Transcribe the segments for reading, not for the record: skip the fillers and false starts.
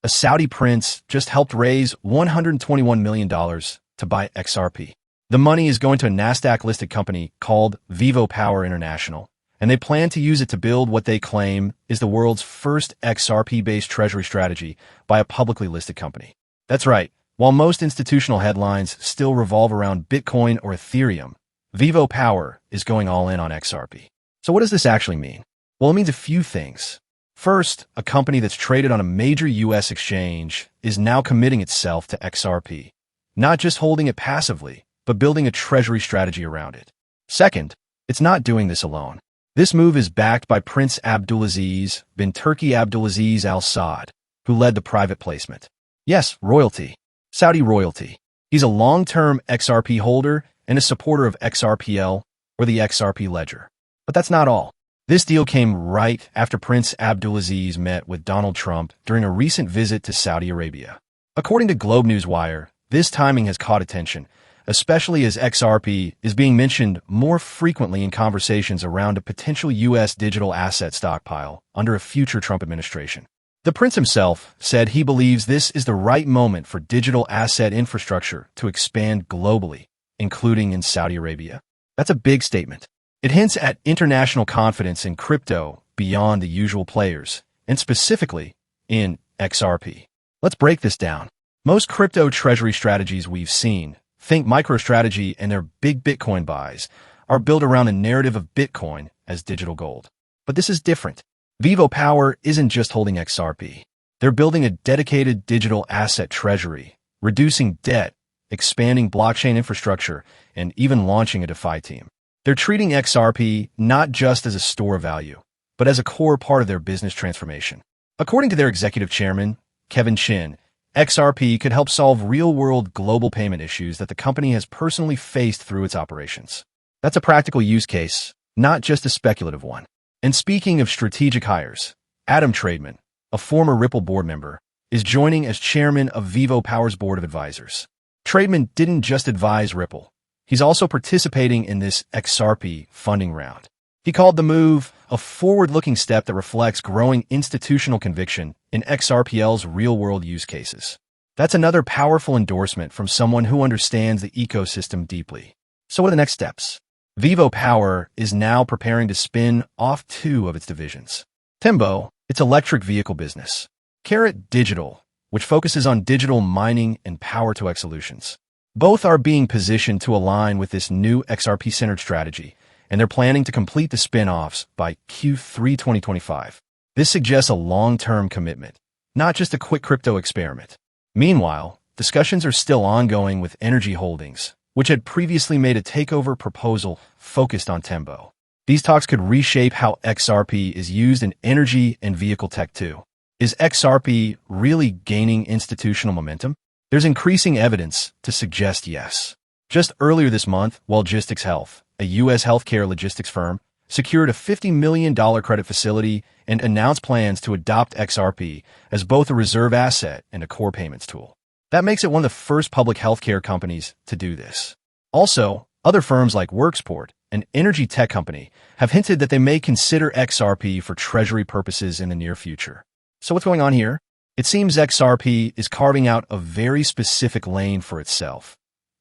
A Saudi prince just helped raise $121 million to buy XRP. The money is going to a Nasdaq-listed company called Vivo Power International, and they plan to use it to build what they claim is the world's first XRP-based treasury strategy by a publicly listed company. That's right. While most institutional headlines still revolve around Bitcoin or Ethereum, Vivo Power is going all in on XRP. So what does this actually mean? Well, it means a few things. First, a company that's traded on a major U.S. exchange is now committing itself to XRP, not just holding it passively, but building a treasury strategy around it. Second, it's not doing this alone. This move is backed by Prince Abdulaziz bin Turki Abdulaziz Al Saud, who led the private placement. Yes, royalty. Saudi royalty. He's a long-term XRP holder and a supporter of XRPL, or the XRP ledger. But that's not all. This deal came right after Prince Abdulaziz met with Donald Trump during a recent visit to Saudi Arabia. According to GlobeNewswire, this timing has caught attention, especially as XRP is being mentioned more frequently in conversations around a potential U.S. digital asset stockpile under a future Trump administration. The prince himself said he believes this is the right moment for digital asset infrastructure to expand globally, including in Saudi Arabia. That's a big statement. It hints at international confidence in crypto beyond the usual players, and specifically in XRP. Let's break this down. Most crypto treasury strategies we've seen, think MicroStrategy and their big Bitcoin buys, are built around a narrative of Bitcoin as digital gold. But this is different. Vivo Power isn't just holding XRP. They're building a dedicated digital asset treasury, reducing debt, expanding blockchain infrastructure, and even launching a DeFi team. They're treating XRP not just as a store of value, but as a core part of their business transformation. According to their executive chairman, Kevin Chin, XRP could help solve real-world global payment issues that the company has personally faced through its operations. That's a practical use case, not just a speculative one. And speaking of strategic hires, Adam Trademan, a former Ripple board member, is joining as chairman of Vivo Power's board of advisors. Trademan didn't just advise Ripple. He's also participating in this XRP funding round. He called the move a forward-looking step that reflects growing institutional conviction in XRPL's real-world use cases. That's another powerful endorsement from someone who understands the ecosystem deeply. So what are the next steps? Vivo Power is now preparing to spin off two of its divisions. Tembo, its electric vehicle business. Carrot Digital, which focuses on digital mining and power-to-X solutions. Both are being positioned to align with this new XRP-centered strategy, and they're planning to complete the spin-offs by Q3 2025. This suggests a long-term commitment, not just a quick crypto experiment. Meanwhile, discussions are still ongoing with Energy Holdings, which had previously made a takeover proposal focused on Tembo. These talks could reshape how XRP is used in energy and vehicle tech too. Is XRP really gaining institutional momentum? There's increasing evidence to suggest yes. Just earlier this month, Logistics Health, a U.S. healthcare logistics firm, secured a $50 million credit facility and announced plans to adopt XRP as both a reserve asset and a core payments tool. That makes it one of the first public healthcare companies to do this. Also, other firms like Worksport, an energy tech company, have hinted that they may consider XRP for treasury purposes in the near future. So what's going on here? It seems XRP is carving out a very specific lane for itself,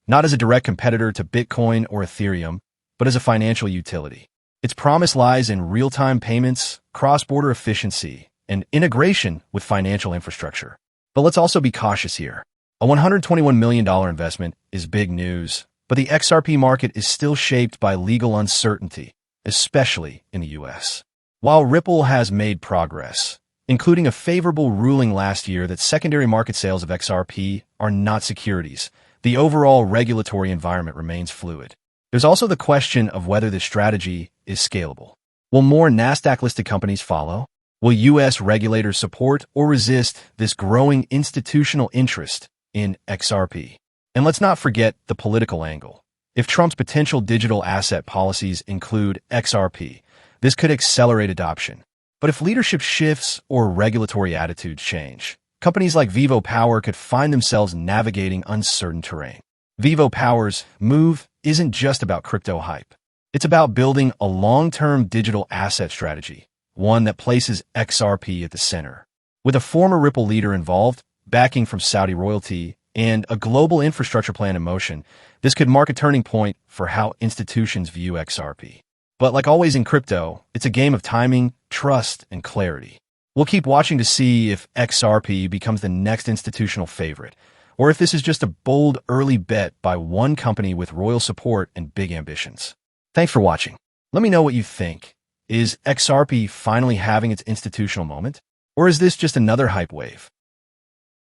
not as a direct competitor to Bitcoin or Ethereum, but as a financial utility. Its promise lies in real-time payments, cross-border efficiency, and integration with financial infrastructure. But let's also be cautious here. A $121 million investment is big news, but the XRP market is still shaped by legal uncertainty, especially in the U.S. While Ripple has made progress, including a favorable ruling last year that secondary market sales of XRP are not securities, the overall regulatory environment remains fluid. There's also the question of whether this strategy is scalable. Will more Nasdaq-listed companies follow? Will U.S. regulators support or resist this growing institutional interest in XRP? And let's not forget the political angle. If Trump's potential digital asset policies include XRP, this could accelerate adoption. But if leadership shifts or regulatory attitudes change, companies like Vivo Power could find themselves navigating uncertain terrain. Vivo Power's move isn't just about crypto hype. It's about building a long-term digital asset strategy, one that places XRP at the center. With a former Ripple leader involved, backing from Saudi royalty, and a global infrastructure plan in motion, this could mark a turning point for how institutions view XRP. But like always in crypto, it's a game of timing, trust, and clarity. We'll keep watching to see if XRP becomes the next institutional favorite, or if this is just a bold early bet by one company with royal support and big ambitions. Thanks for watching. Let me know what you think. Is XRP finally having its institutional moment? Or is this just another hype wave?